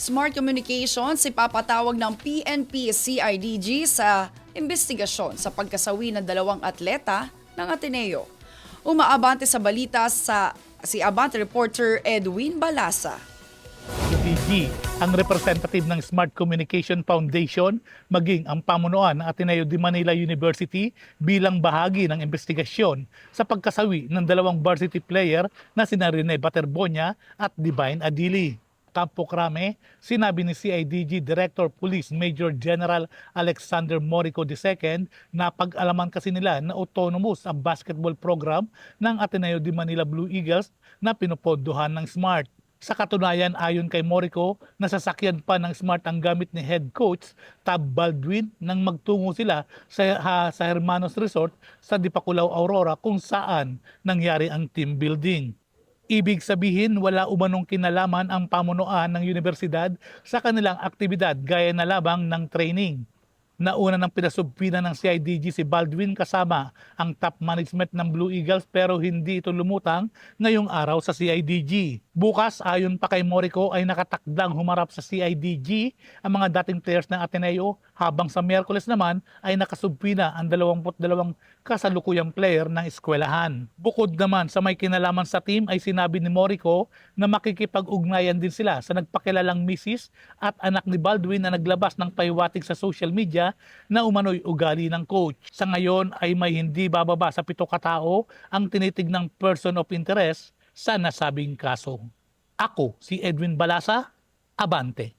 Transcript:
Smart Communications ipapatawag ng PNP-CIDG sa investigasyon sa pagkasawi ng dalawang atleta ng Ateneo. Umaabante sa balita si Abante reporter Edwin Balasa. PG, ang representative ng Smart Communication Foundation, maging ang pamunuan ng Ateneo de Manila University bilang bahagi ng investigasyon sa pagkasawi ng dalawang varsity player na sina Rene Baterbonia at Divine Adili. Campo Crame, sinabi ni CIDG Director Police Major General Alexander Morico II na pag-alaman kasi nila na autonomous ang basketball program ng Ateneo de Manila Blue Eagles na pinupondohan ng Smart. Sa katunayan, ayon kay Morico, nasasakyan pa ng Smart ang gamit ni head coach Tab Baldwin nang magtungo sila sa Hermanos Resort sa Dipakulaw, Aurora kung saan nangyari ang team building. Ibig sabihin, wala umanong kinalaman ang pamunuan ng universidad sa kanilang aktibidad gaya na labang ng training. Nauna ng pinasubpina ng CIDG si Baldwin kasama ang top management ng Blue Eagles pero hindi ito lumutang ngayong araw sa CIDG. Bukas, ayon pa kay Morico, ay nakatakdang humarap sa CIDG ang mga dating players ng Ateneo habang sa Miyerkules naman ay nakasubpina ang 22 kasalukuyang player ng eskwelahan. Bukod naman sa may kinalaman sa team ay sinabi ni Morico na makikipag-ugnayan din sila sa nagpakilalang misis at anak ni Baldwin na naglabas ng pahiwatig sa social media na umano'y ugali ng coach. Sa ngayon ay may hindi bababa sa 7 katao ang tinitignang person of interest sa nasabing kaso. Ako si Edwin Balasa, Abante.